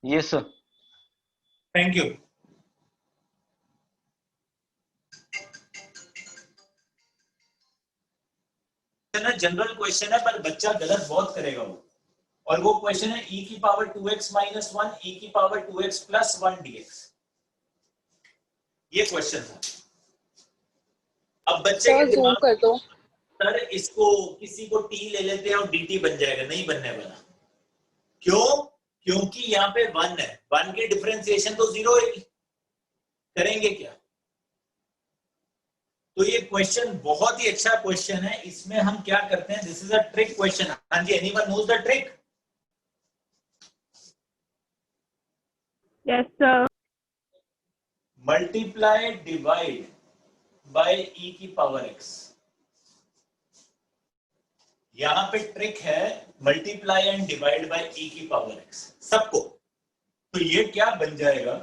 Yes, sir. Thank you. General question है पर बच्चा गलत बहुत करेगा वो, और वो क्वेश्चन है e की पावर 2x माइनस 1 e की पावर 2x प्लस 1 dx। ये क्वेश्चन था। अब बच्चे के जूम दिमाग कर दो। सर इसको किसी को t ले लेते हैं और dt बन जाएगा, नहीं बनने वाला। क्यों? क्योंकि यहाँ पे 1 है, 1 की डिफरेंशिएशन तो 0 होगी। करेंगे क्या? तो ये क्वेश्चन बहुत ही अच्छा क्वेश्चन है। इसमें हम क्या करते हैं, this is a trick question. हाँ जी, anyone knows the trick? Yes sir. Multiply divide by e की पावर x। यहां पे ट्रिक है multiply and divide by e की पावर x सबको। तो ये क्या बन जाएगा,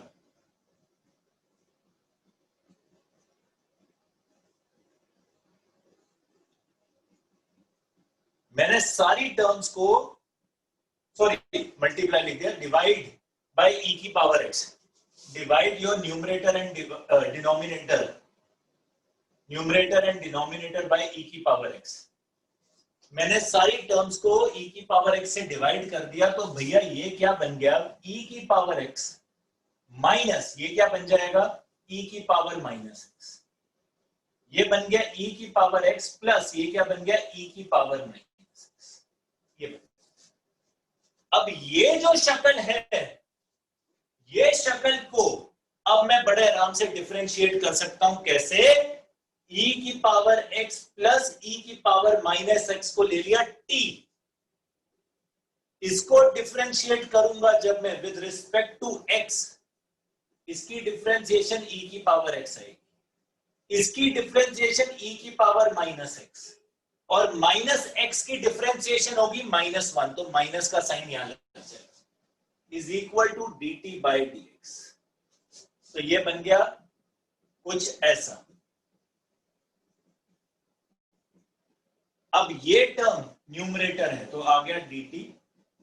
मैंने सारी टर्म्स को सॉरी मल्टीप्लाई लिख दिया, डिवाइड बाय e की power x। Divide your numerator and denominator, numerator and denominator bye e की पावर x। मैंने सारी टर्म्स को e की पावर x से डिवाइड कर दिया, तो भैया ये क्या बन गया, e की पावर x माइनस ये क्या बन जाएगा, e की पावर माइनस x। ये बन गया e की पावर x प्लस ये क्या बन गया, e की पावर माइनस x। ये बन गया। अब ये जो शक्ल है, ये शक्ल को अब मैं बड़े आराम से डिफरेंशिएट कर सकता हूं। कैसे? e की पावर x प्लस e की पावर माइनस x को ले लिया t। इसको डिफरेंशिएट करूंगा जब मैं विद रिस्पेक्ट टू x, इसकी डिफरेंशिएशन e की पावर x आएगी, इसकी डिफरेंशिएशन e की पावर माइनस x, और माइनस x की डिफरेंशिएशन होगी माइनस 1, तो माइनस का साइन यहां लग जाएगा, is equal to dt by dx। तो ये बन गया कुछ ऐसा। अब ये टर्म न्यूमरेटर है तो आ गया dt,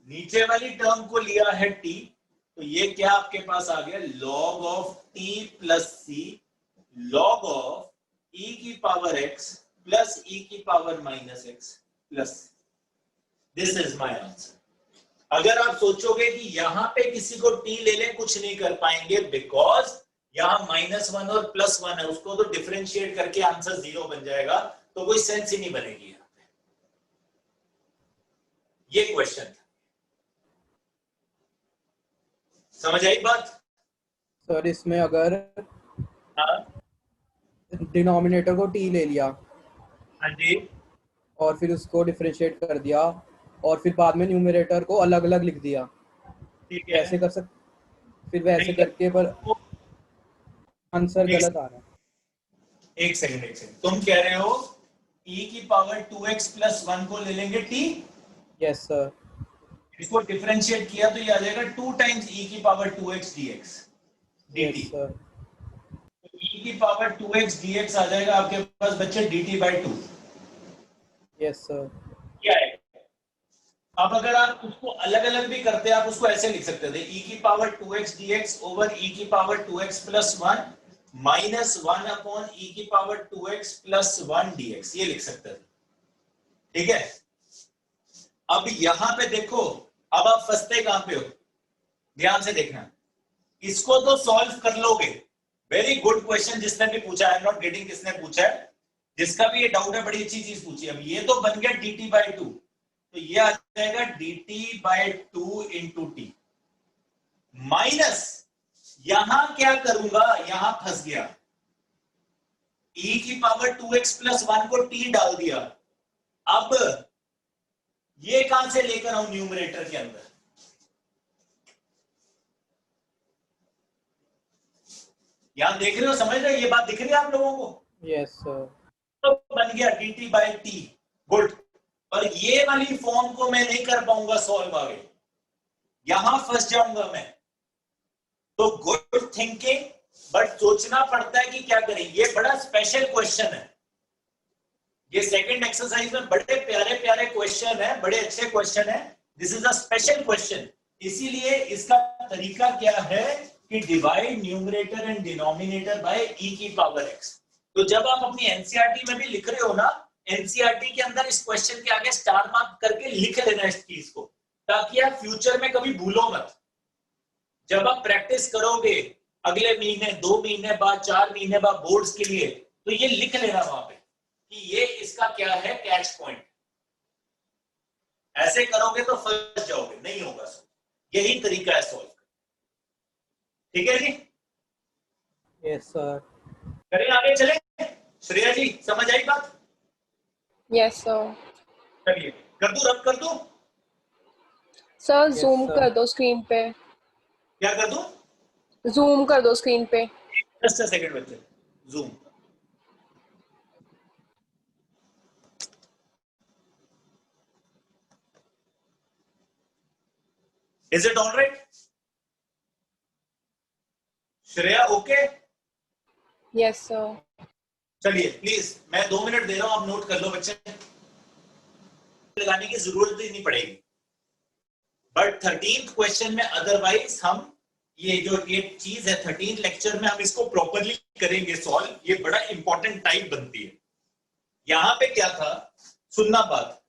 नीचे वाली टर्म को लिया है t, तो ये क्या आपके पास आ गया, log of t plus c, log of e की पावर x प्लस e की power minus x plus. This is my answer. अगर आप सोचोगे कि यहां पे किसी को t ले ले, कुछ नहीं कर पाएंगे, बिकॉज यहां -1 और +1 है, उसको तो डिफरेंशिएट करके आंसर 0 बन जाएगा, तो कोई सेंस ही नहीं बनेगी यहां पे। ये क्वेश्चन था, समझ आई बात? सर इसमें अगर हाँ डिनोमिनेटर को t ले लिया हाँ जी, और फिर उसको डिफरेंशिएट कर दिया और फिर बाद में न्यूमरेटर को अलग अलग लिख दिया, ठीक है, ऐसे कर सकते, फिर वैसे नहीं कर- करके, पर आंसर गलत आ रहा है। एक सेकंड, तुम कह रहे हो e की पावर 2x प्लस 1 को ले लेंगे t, यस सर। इसको डिफरेंशिएट किया तो ये आ जाएगा 2 टाइम्स e की power 2x dx dt। Yes sir. तो e की पावर 2x dx आ जाएगा आपके पास बच्चे dt बाई 2। Yes sir. क्या है? अब अगर आप उसको अलग अलग भी करते हैं, आप उसको ऐसे लिख सकते थे, e की power 2x dx over e की power 2x plus 1 minus 1 upon e की पावर 2x प्लस 1 dx, ये लिख सकते थे। ठीक है, अब यहां पे देखो, अब आप फंसते कहां पे हो, ध्यान से देखना। इसको तो सॉल्व कर लोगे, वेरी गुड क्वेश्चन जिसने भी पूछा, आई एम नॉट गेटिंग किसने पूछा है, जिसका भी ये डाउट है बड़ी अच्छी चीज पूछी। अब ये तो बन गया dt बाई 2, तो ये आ जाएगा dt by 2 into T minus, यहां क्या करूंगा, यहां फंस गया, e की पावर 2x प्लस 1 को t डाल दिया। अब ये कहां से लेकर आऊं न्यूमरेटर के अंदर, यहां देख रहे हो, समझ रहे हो, ये बात दिख रही है आप लोगों को? Yes sir. तो बन गया dt बाई टी, गुड। पर ये वाली फॉर्म को मैं नहीं कर पाऊंगा सॉल्व आगे, यहां फंस जाऊंगा मैं। तो गुड थिंकिंग, बट सोचना पड़ता है कि क्या करें। ये बड़ा स्पेशल क्वेश्चन है, ये सेकंड एक्सरसाइज में बड़े प्यारे प्यारे क्वेश्चन है, बड़े अच्छे क्वेश्चन है। This is a special question, इसीलिए इसका तरीका क्या है कि divide numerator and denominator by e की पावर एक्स। तो जब आप अपनी एनसीईआरटी में भी लिख रहे हो ना, एनसीईआरटी के अंदर इस क्वेश्चन के आगे स्टार मार्क करके लिख लेना इस चीज को, ताकि आप फ्यूचर में कभी भूलो मत। जब आप प्रैक्टिस करोगे अगले महीने, 2 महीने बाद, 4 महीने बाद बोर्ड्स के लिए, तो ये लिख लेना वहां पे कि ये इसका क्या है कैच पॉइंट। ऐसे करोगे तो फंस जाओगे, नहीं होगा। यही तरीका है सॉल्व। ठीक है जी, यस सर। करें आगे चले। श्रेया जी समझ आई बात? Yes sir. चलिए कर दूं, रब कर दूं? Sir Yes, zoom sir. कर दो स्क्रीन पे, क्या कर दूं? जूम कर दो स्क्रीन पे। जस्ट अ सेकंड बच्चे, zoom. Is it all right? Shreya okay? Yes sir. चलिए प्लीज, मैं 2 मिनट दे रहा हूं, आप नोट कर लो बच्चे। लगाने की जरूरत ही नहीं पड़ेगी, बट 13th क्वेश्चन में अदरवाइज हम ये जो ये चीज है 13th लेक्चर में हम इसको प्रॉपरली करेंगे सॉल्व। ये बड़ा इंपॉर्टेंट टाइप बनती है। यहां पे क्या था, सुनना बात,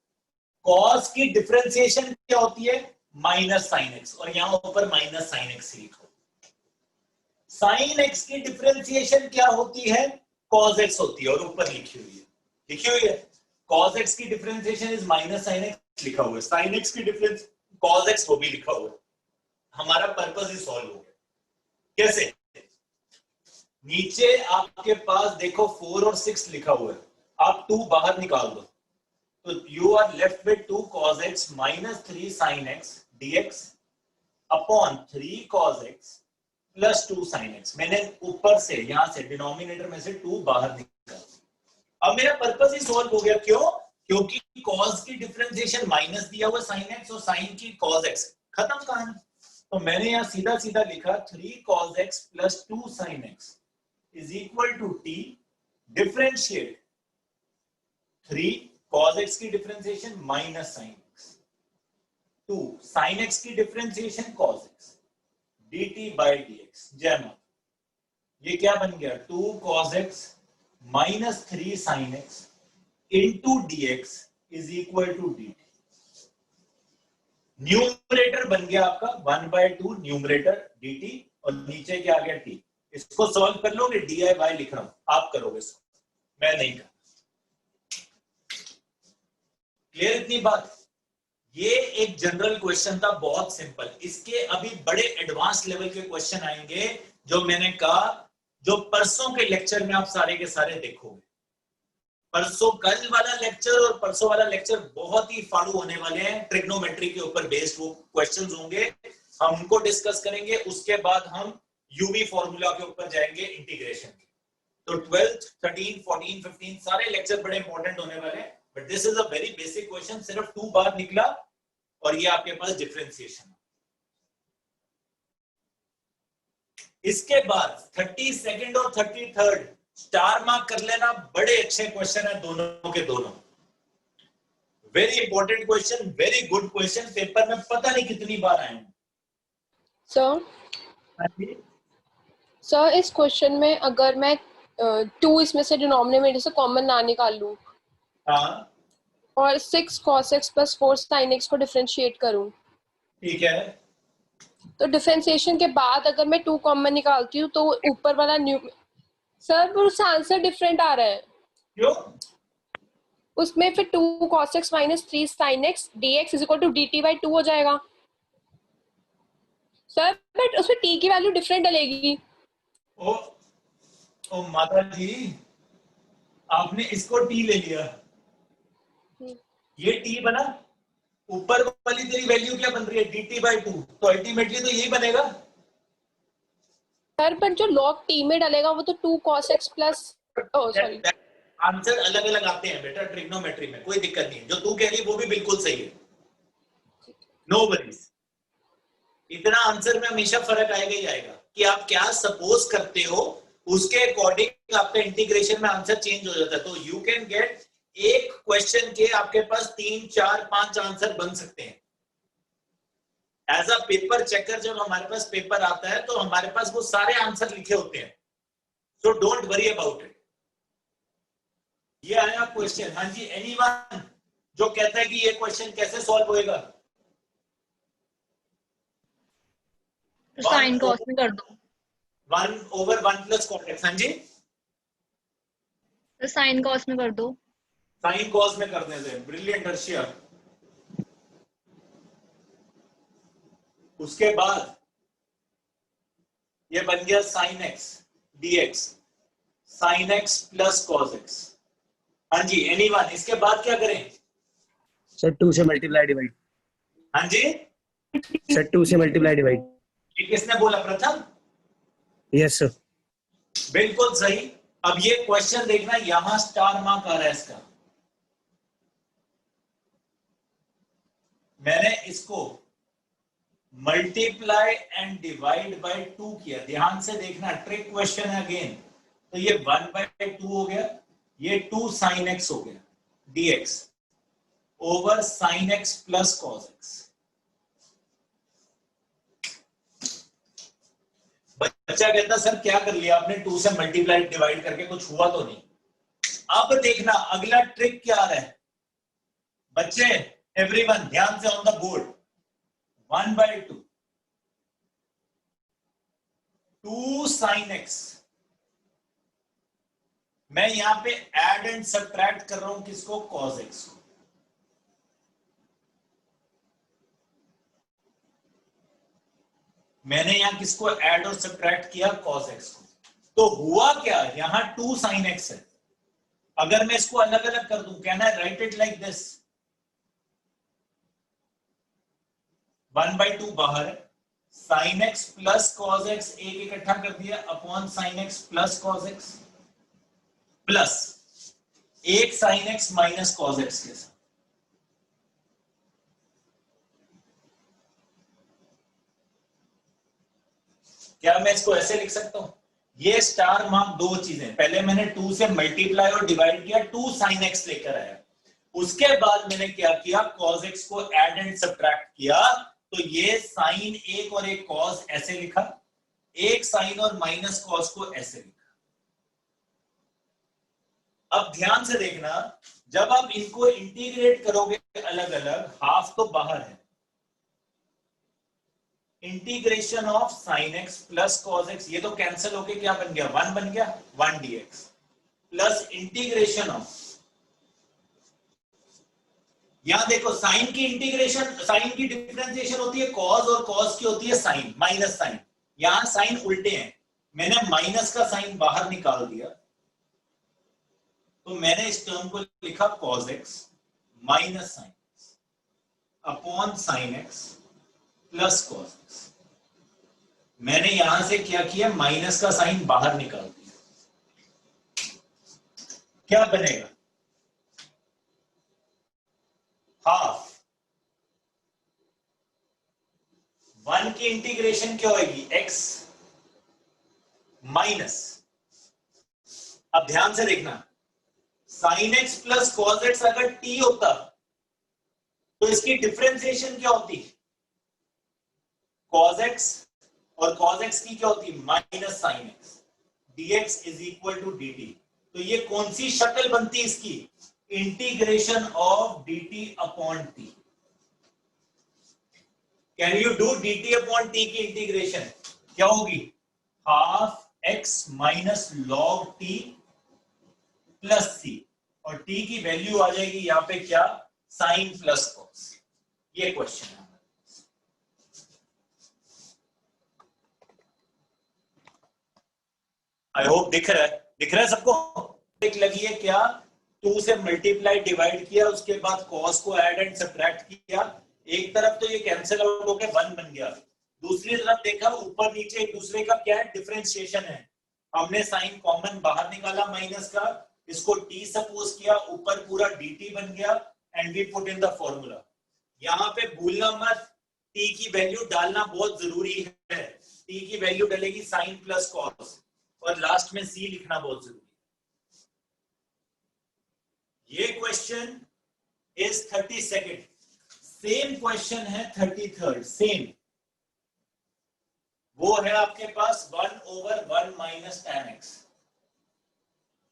कॉस की डिफरेंशिएशन क्या होती है? माइनस साइन एक्स, और यहां ऊपर माइनस साइन एक्स लिखो। साइन एक्स की डिफरेंशिएशन क्या होती है? कॉस एक्स होती है, और ऊपर लिखी हुई है कॉस एक्स की differentiation is minus sine x लिखा हुआ है। साइन एक्स की डिफरेंस कॉस एक्स वो भी लिखा हुआ है। हमारा पर्पस ही सॉल्व हो गया। कैसे? नीचे आपके पास देखो 4 और 6 लिखा हुआ है, आप 2 बाहर निकाल दो, तो you are left with 2 cos x minus 3 sin x dx upon 3 cos x plus 2 sin x। मैंने ऊपर से, यहां से डिनोमिनेटर में से 2 बाहर निकाल। अब मेरा पर्पस ही सॉल्व हो गया। क्यों? क्योंकि cos की डिफरेंशिएशन माइनस दिया हुआ sin x और sin की cos x, खत्म कहानी। तो मैंने यहां सीधा सीधा लिखा 3 cos x plus 2 sin x is equal to t differentiate 3 cos x की differentiation minus sin x, 2 sin x की differentiation cos x dt by dx। जय माता। ये क्या बन गया? 2 cos x minus 3 sin x into dx is equal to dt। Numerator बन गया आपका 1/2 न्यूमरेटर dt, और नीचे क्या आ गया t। इसको सॉल्व कर लोगे, dy लिख रहा हूं, आप करोगे इसको, मैं नहीं कर। क्लियर इतनी बात? ये एक जनरल क्वेश्चन था, बहुत सिंपल। इसके अभी बड़े एडवांस लेवल के क्वेश्चन आएंगे, जो मैंने कहा, जो परसों के लेक्चर में आप सारे के सारे देखोगे। परसों कल वाला लेक्चर और परसों वाला लेक्चर बहुत ही फाड़ू होने वाले हैं। ट्रिग्नोमेट्री के ऊपर बेस्ड वो क्वेश्चंस होंगे, हम उनको डिस्कस करेंगे। उसके बाद हम यूवी फॉर्मूला के ऊपर जाएंगे, इंटीग्रेशन के। तो 12th 13 14 15 सारे लेक्चर बड़े इंपॉर्टेंट होने वाले हैं, but this is a very basic question. सिर्फ 2 बार निकला और ये आपके पास डिफरेंशिएशन। इसके बाद 32nd और 33rd स्टार मार्क कर लेना, बड़े अच्छे क्वेश्चन है दोनों के दोनों। Very important question, very good question, paper में पता नहीं कितनी बार आए हैं। सर इस क्वेश्चन में अगर मैं 2 इसमें से डिनोमिनेटर से कॉमन ना निकाल लूं, हाँ और 6 cos x plus 4 sin x को डिफरेंशिएट करूं, ठीक है। तो डिफरेंशिएशन के बाद अगर मैं 2 कॉमन निकालती हूँ तो ऊपर वाला न्यू, सर उसका आंसर डिफरेंट आ रहा है। क्यों? उसमें फिर 2 cos x minus 3 sin x dx is equal to dt by 2 हो जाएगा। सर बट उसमें t की वैल्यू डिफरेंट डलेगी। ओ माता जी, आपने इसको t ले लिया, ये t बना, ऊपर वाली तेरी वैल्यू क्या बन रही है? dt बाई 2, तो अल्टीमेटली तो यही बनेगा। सर पर जो log t में डलेगा वो तो 2 cos x plus, sorry, answer अलग अलग आते हैं बेटा ट्रिग्नोमेट्री में, कोई दिक्कत नहीं है। जो तू कह रही है वो भी बिल्कुल सही है, नो वरीज। इतना आंसर में हमेशा फर्क आएगा ही आएगा कि आप क्या सपोज करते हो, उसके अकॉर्डिंग आपका इंटीग्रेशन में आंसर चेंज हो जाता है। तो यू कैन गेट एक क्वेश्चन के आपके पास 3 4 5 आंसर बन सकते हैं। एज अ पेपर चेकर जब हमारे पास पेपर आता है तो हमारे पास वो सारे आंसर लिखे होते हैं, so don't worry about it. ये आया क्वेश्चन। हाँ जी, एनीवन जो कहता है कि ये क्वेश्चन कैसे सॉल्व होएगा? साइन कॉस में कर दो। 1/1 प्लस कॉट एक्स। हाँ जी, साइन कॉस में कर दो। साइन कॉस में कर देते हैं। ब्रिलियंट अर्शिया। उसके बाद ये बन गया sign x dx, sign x plus cos x. हाँ जी, एनीवन इसके बाद क्या करें? सर 2 से मल्टीप्लाई डिवाइड। हाँ जी, सर 2 से मल्टीप्लाई डिवाइड। ये किसने बोला? प्रथम। Yes sir. बिल्कुल सही। अब ये क्वेश्चन देखना, यहां स्टार मार्क आ रहा है इसका। मैंने इसको मल्टीप्लाई एंड डिवाइड बाय 2 किया। ध्यान से देखना, ट्रिक क्वेश्चन है अगेन। तो ये 1/2 हो गया, ये 2 साइन एक्स हो गया dx over sign x plus cos x. बच्चा कहता सर क्या कर लिया आपने, 2 से मल्टीप्लाई डिवाइड करके, कुछ हुआ तो नहीं। अब देखना अगला ट्रिक क्या आ रहा है बच्चे। एवरीवन ध्यान से on the board. 1/2 2 sine x. मैं यहां पे ऐड एंड सब्ट्रैक्ट कर रहा हूं किसको? कॉस एक्स को। मैंने यहां किसको ऐड और सब्ट्रैक्ट किया? कॉस एक्स को। तो हुआ क्या, यहां 2 साइन एक्स है। अगर मैं इसको अलग अलग कर दूं, कहना है राइट इट लाइक दिस। 1/2 बाहर है, sine x plus cos x एक इकट्ठा कर दिया upon sine x plus cos x, plus एक sine x minus cos x के साथ। क्या मैं इसको ऐसे लिख सकता हूं? ये स्टार मार्क दो चीजें। पहले मैंने 2 से मल्टीप्लाई और डिवाइड किया, 2 साइन एक्स लेकर आया। उसके बाद मैंने क्या किया? कॉस एक्स को ऐड एंड सब्ट्रैक्ट किया। तो ये साइन एक और एक कॉस ऐसे लिखा, एक साइन और माइनस कॉस को ऐसे लिखा। अब ध्यान से देखना, जब आप इनको इंटीग्रेट करोगे अलग अलग, हाफ तो बाहर है, integration of sine x plus cos x, ये तो कैंसिल होके क्या बन गया? 1 बन गया, 1 dx प्लस इंटीग्रेशन ऑफ, यहां देखो साइन की इंटीग्रेशन, साइन की डिफरेंशिएशन होती है कॉस और कॉस की होती है साइन, माइनस साइन। यहां साइन उल्टे हैं, मैंने माइनस का साइन बाहर निकाल दिया, तो मैंने इस टर्म को लिखा cos x minus sine upon sine x plus cos x. मैंने यहां से क्या किया? माइनस का साइन बाहर निकाल दिया। क्या बनेगा? हाफ 1 की इंटीग्रेशन क्या होगी? x माइनस, अब ध्यान से देखना, sine x plus cos x अगर t होता तो इसकी डिफरेंशिएशन क्या होती? कॉस एक्स और कॉस एक्स की क्या होती? Minus sine x, dx is equal to dt। तो ये कौन सी शक्ल बनती है इसकी? Integration of dt upon t। Can you do dt upon t की इंटीग्रेशन? क्या होगी? Half x minus log t plus c, और t की वैल्यू आ जाएगी यहां पे क्या? Sine plus cos. ये क्वेश्चन है। आई होप दिख रहा है, दिख रहा है सबको? एक लगी है क्या? 2 से मल्टीप्लाई डिवाइड किया, उसके बाद कॉस को ऐड एंड सब्ट्रैक्ट किया। एक तरफ तो ये कैंसिल आउट होकर 1 बन गया, दूसरी तरफ देखा ऊपर नीचे एक दूसरे का क्या है? डिफरेंशिएशन है। हमने साइन कॉमन बाहर निकाला माइनस का, इसको t सपोज किया, ऊपर पूरा dt बन गया, and we put in the formula. यहां पे भूलना मत, t की वैल्यू डालना बहुत जरूरी है। t की वैल्यू डलेगी साइन प्लस कॉस, और लास्ट में c लिखना बहुत जरूरी है। ये question is 32nd। Same question है 33rd, सेम वो है आपके पास 1/1 माइनस tan x।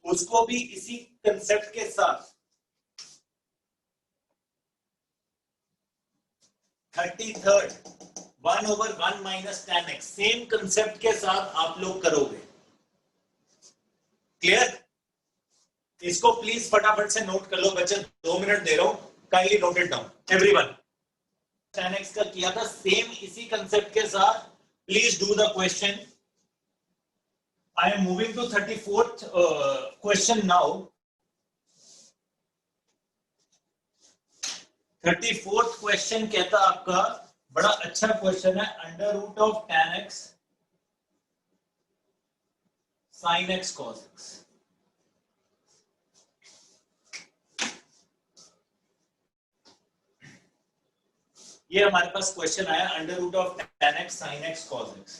उसको भी इसी कंसेप्ट के साथ 33rd 1/1 minus tan x same concept के साथ आप लोग करोगे। क्लियर? इसको प्लीज फटाफट से नोट कर लो बच्चे, 2 मिनट दे रहा हूं, kindly note it down everyone. tan x का किया था सेम इसी कंसेप्ट के साथ। Please do the question. I am moving to 34th question now. 34th question कहता आपका बड़ा अच्छा क्वेश्चन है, under root of tan x sin x cos x। ये हमारे पास क्वेश्चन आया, under root of tan x sin x cos x।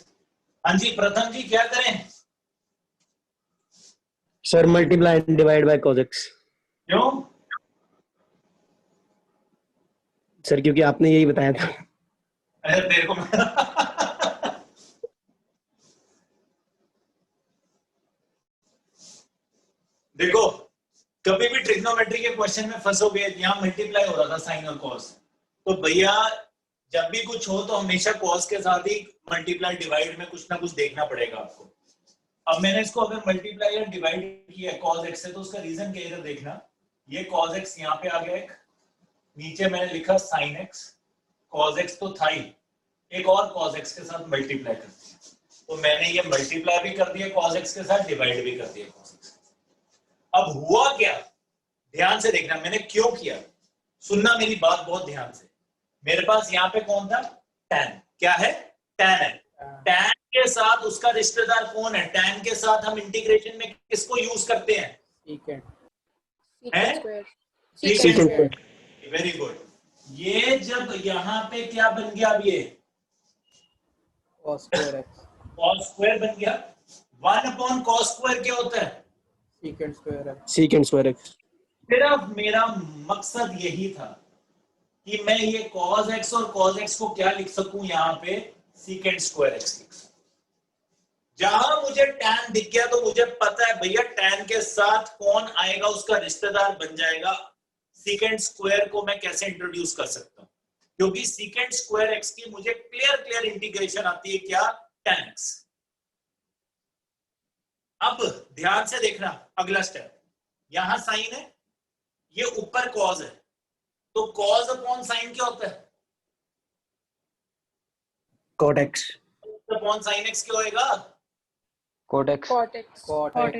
हाँ जी प्रथम जी क्या करें? Sir multiply and divide bye cos x। क्यों? सर क्योंकि आपने यही बताया था। अरे तेरे को देखो कभी भी ट्रिग्नोमेट्री के क्वेश्चन में फंसोगे, यहाँ मल्टीप्लाई हो रहा था साइन और कॉस, तो भैया जब भी कुछ हो तो हमेशा कॉस के साथ ही मल्टीप्लाई डिवाइड में कुछ ना कुछ देखना पड़ेगा आपको। अब मैंने इसको अगर मल्टीप्लाई या डिवाइड किया cos x से, तो उसका रीजन क्या है देखना। ये cos x यहाँ पे आ गया, एक नीचे मैंने लिखा sin x, cos x तो था ही, एक और cos x के साथ मल्टीप्लाई कर दिया, तो मैंने ये मल्टीप्लाई भी कर दिया cos x के साथ, डिवाइड भी कर दिया cos x। अब हुआ क्या, ध्यान से देखना मैंने क्यों किया, सुनना मेरी बात बहुत ध्यान से। मेरे पास यहाँ पे कौन था, tan, क्या है, tan है। tan के साथ उसका रिश्तेदार कौन है, tan के साथ हम इंटीग्रेशन में किसको यूज करते हैं, secant square। Very good. ये जब यहाँ पे क्या बन गया, अब ये cos square x cos square बन गया। 1/cos स्क्वायर क्या होता है, secant square x। secant square x। सिर्फ मेरा मकसद यही था कि मैं ये cos x और cos x को क्या लिख सकूं, यहाँ पे secant स्क्वायर x लिख सकूं। जहां मुझे tan दिख गया तो मुझे पता है भैया tan के साथ कौन आएगा, उसका रिश्तेदार बन जाएगा। secant स्क्वायर को मैं कैसे इंट्रोड्यूस कर सकता हूं, क्योंकि secant स्क्वायर x की मुझे क्लियर इंटीग्रेशन आती है, क्या, tan x। अब ध्यान से देखना अगला स्टेप, यहां साइन है, ये ऊपर कॉज है, तो कॉज अपॉन साइन क्या होता है, cot x। Upon sine x क्या होएगा, cot x। cot x cot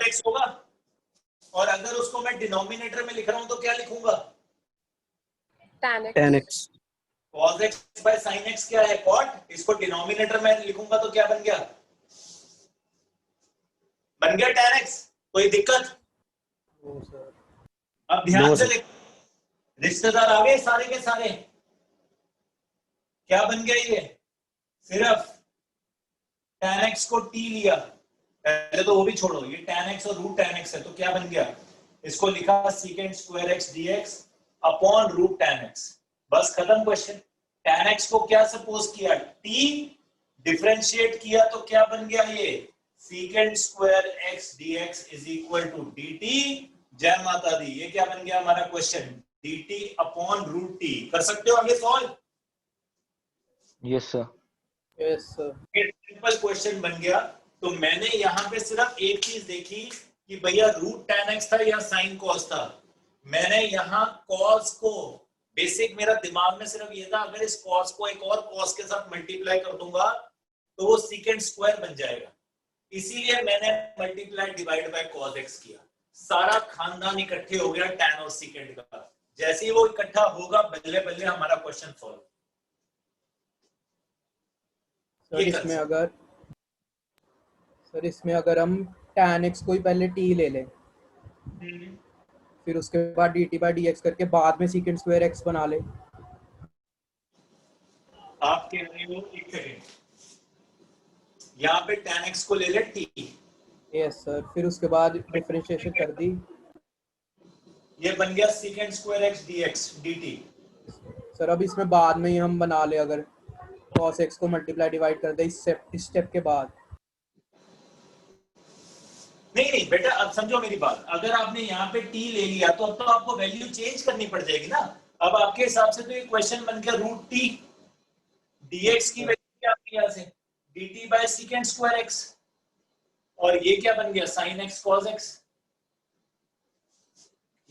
x होगा। और अगर उसको मैं डिनोमिनेटर में लिख रहा हूं तो क्या लिखूंगा, tan tan x। x। cos x by sin x क्या है, कॉट। इसको डिनोमिनेटर में लिखूंगा तो क्या बन गया, बन गया tan x। कोई दिक्कत? अब ध्यान से देख, रिश्तेदार आ गए सारे के सारे, क्या बन गया, ये सिर्फ tan x को t लिया, पहले तो वो भी छोड़ो, ये tan x और रूट tan x है, तो क्या बन गया, इसको लिखा secant square x dx upon root tan x, बस खत्म क्वेश्चन। tan x को क्या सपोज किया, t, डिफरेंशिएट किया तो क्या बन गया, ये secant square x dx is equal to dt। जय माता दी, ये क्या बन गया हमारा क्वेश्चन, dt अपॉन रूट t। कर सकते हो आगे solve? yes sir। yes sir। Simple question बन गया। तो मैंने यहाँ पे सिर्फ एक चीज देखी कि भैया रूट tan x था या साइन cos था। मैंने यहाँ cos को, बेसिक मेरा दिमाग में सिर्फ ये था, अगर इस cos को एक और cos के साथ मल्टीप्लाई कर दूंगा तो वो secant स्क्वायर बन जाएगा, इसीलिए मैंने multiply divide bye cos x किया। सारा खानदान इकट्ठे हो गया tan और secant का। जैसे ही वो इकट्ठा होगा बल्ले बल्ले हमारा क्वेश्चन सॉल्व। सर इसमें अगर हम tan x को ही पहले t ले लें, फिर उसके बाद dt by dx करके बाद में secant स्क्वायर x बना ले। आप कह रहे हो, एक सेकेंड, यहाँ पे tan x को ले ले t, यस सर, फिर उसके बाद डिफरेंशिएशन कर दी, ये बन गया secant square x dx dt। Sir अब इसमें बाद में ही हम बना ले अगर cos x को मल्टीप्लाई डिवाइड कर दे इस स्टेप के बाद। नहीं बेटा, अब समझो मेरी बात, अगर आपने यहाँ पे t ले लिया तो अब तो आपको वैल्यू चेंज करनी पड़ जाएगी ना। अब आपके हिसाब से तो ये क्वेश्चन बन गया रूट टी, dx की वैल्यू क्या आपके यहाँ से dt by second square x, और ये क्या बन गया sin x cos x,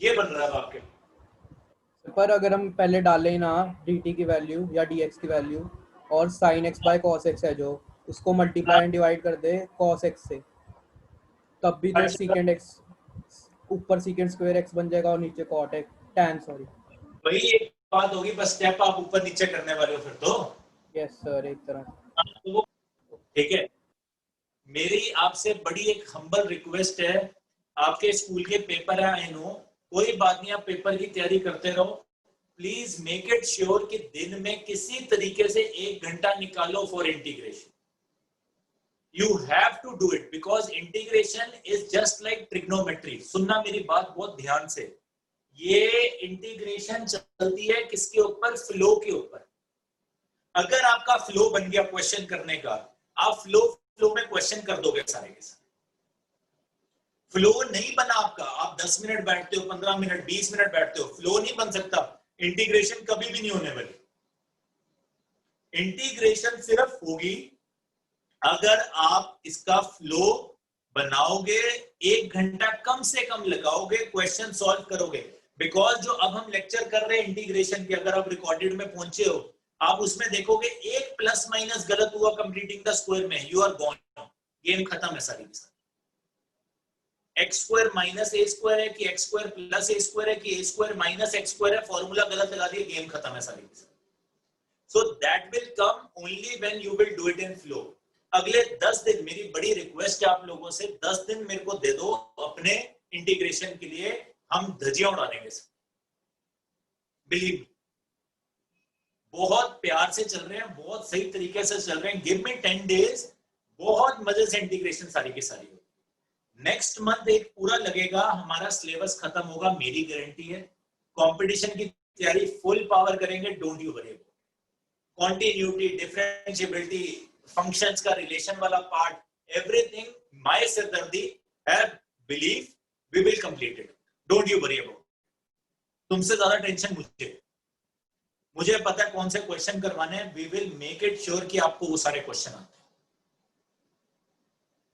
ये बन रहा है अब आपके। पर अगर हम पहले डालें ना dt की वैल्यू या dx की वैल्यू और sin x by cos x है जो, उसको मल्टीप्लाई एंड डिवाइड कर दे cos x से, तब भी तो सेकेंड x ऊपर सेकेंड स्क्वायर x बन जाएगा और नीचे cot x tan सॉरी। वही एक बात होगी, बस स्टेप आप ऊपर नीचे करने वाले हो फिर तो। यस सर, एक तरह। ठीक है, मेरी आपसे बड़ी एक हम्बल रिक्वेस्ट है, आपके स्कूल के पेपर है आई नो, कोई बात नहीं, आप पेपर की तैयारी करते रहो, प्लीज मेक इट श्योर कि दिन में किसी तरीके से 1 घंटा निकालो for integration. You have to do it because integration is just like trigonometry. सुनना मेरी बात बहुत ध्यान से, ये इंटीग्रेशन चलती है किसके ऊपर? फ्लो के ऊपर। अगर आपका फ्लो बन गया क्वेश्चन करने का, आप फ्लो में क्वेश्चन कर दोगे सारे के सारे। फ्लो नहीं बना आपका, आप 10 मिनट बैठते हो, 15 मिनट, 20 मिनट बैठते हो, फ्लो नहीं बन सकता, इंटीग्रेशन कभी भी नहीं होने वाली। इंटीग्रेशन सिर्फ होगी अगर आप इसका फ्लो बनाओगे, 1 घंटा कम से कम लगाओगे, क्वेश्चन सॉल्व करोगे। बिकॉज जो अब हम लेक्चर कर रहे हैं इंटीग्रेशन के, अगर आप रिकॉर्डेड में पहुंचे हो, आप उसमें देखोगे एक प्लस माइनस गलत हुआ कंप्लीटिंग द स्क्वायर में, यू आर गॉन, गेम खत्म है सारी की सारी। एक्स स्क्वायर माइनस ए स्क्वायर है कि एक्स स्क्वायर प्लस ए स्क्वायर है कि ए स्क्वायर माइनस एक्स स्क्वायर है, फॉर्मूला गलत लगा दिया, गेम खत्म है सारी की सारी। So that will come only when you will do it in flow. अगले 10 दिन मेरी बड़ी रिक्वेस्ट है आप लोगों से, 10 दिन मेरे को दे दो अपने इंटीग्रेशन के लिए, हम धजियां उड़ा देंगे सर, बिलीव। बहुत प्यार से चल रहे हैं, बहुत सही तरीके से चल रहे हैं, गिव मी 10 डेज, बहुत मजे से इंटीग्रेशन सारी की सारी होगी। नेक्स्ट मंथ एक पूरा लगेगा, हमारा सिलेबस खत्म होगा, मेरी गारंटी है। कंपटीशन की तैयारी फुल पावर करेंगे, don't you worry. Continuity, differentiability, functions का रिलेशन वाला पार्ट, एवरीथिंग माय सिरदर्दी है, believe we will complete it, don't you worry about. तुमसे ज्यादा टेंशन मुझे पता है कौन से क्वेश्चन करवाने हैं, we will make it sure कि आपको वो सारे क्वेश्चन आते हैं।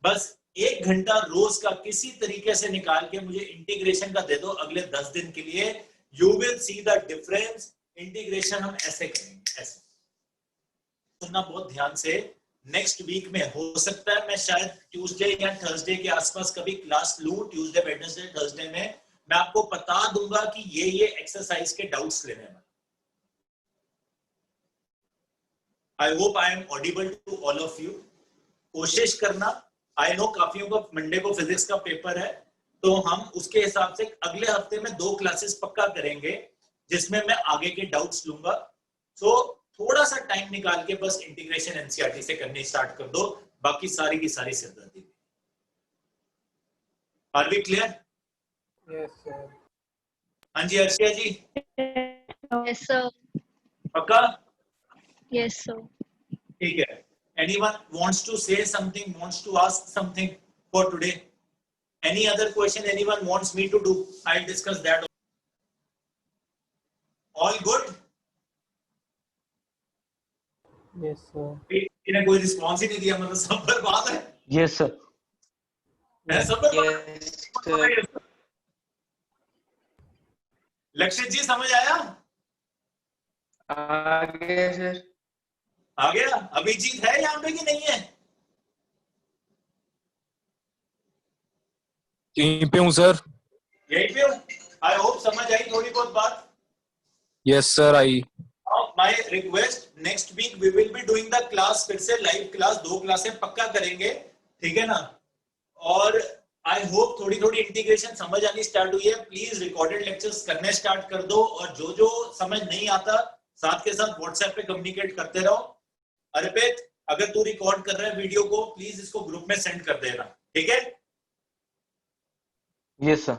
बस 1 घंटा रोज का किसी तरीके से निकाल के मुझे इंटीग्रेशन का दे दो अगले 10 दिन के लिए, you will see the difference. Integration हम ऐसे करेंगे, ऐसे सुनना बहुत ध्यान से। नेक्स्ट वीक में हो सकता है मैं शायद ट्यूसडे या थर्सडे के आसपास कभी क्लास लूं, ट्यूसडे, वेडनेसडे, थर्सडे में मैं आपको बता दूंगा कि ये एक्सरसाइज के डाउट्स लेने में। I hope I am audible to all of you. कोशिश करना, आई नो काफियों को मंडे को फिजिक्स का पेपर है, तो हम उसके हिसाब से अगले हफ्ते में 2 क्लासेस पक्का करेंगे जिसमें मैं आगे के डाउट्स लूंगा। सो थोड़ा सा टाइम निकाल के बस इंटीग्रेशन एनसीईआरटी से करनी स्टार्ट कर दो, बाकी सारी की सारी सिरदर्दी। Are we clear? Yes sir. हाँ जी अर्शिया जी, Yes, sir. पक्का? Yes, sir. ठीक है। Anyone wants to say something, wants to ask something for today? Any other question anyone wants me to do? I'll discuss that. All good? Yes sir. इन्हें कोई response ही नहीं दिया, मतलब सब बर्बाद है। Yes, sir. मैं सब बर्बाद। लक्षित जी समझ आया? आगे सर। आ गया? अभिजीत है यहाँ पे कि नहीं है? यहीं पे हूँ सर। यहीं पे हूँ। आई होप समझ आई थोड़ी बहुत बात। Yes sir, I. My request, next week we will be doing the class, फिर से लाइव क्लास, 2 क्लासें पक्का करेंगे, ठीक है ना? और आई होप थोड़ी थोड़ी इंटीग्रेशन समझ आनी स्टार्ट हुई है। प्लीज रिकॉर्डेड लेक्चर्स करने स्टार्ट कर दो, और जो जो समझ नहीं आता साथ के साथ व्हाट्सएप पे कम्युनिकेट करते रहो। अर्पित, अगर तू रिकॉर्ड कर रहा है वीडियो को, प्लीज इसको ग्रुप में सेंड कर देना, ठीक है? Yes, sir.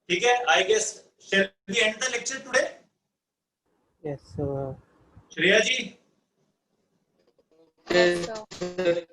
ठीक है। I guess shall we end the lecture today? Yes sir. Shreya ji, Yes, sir.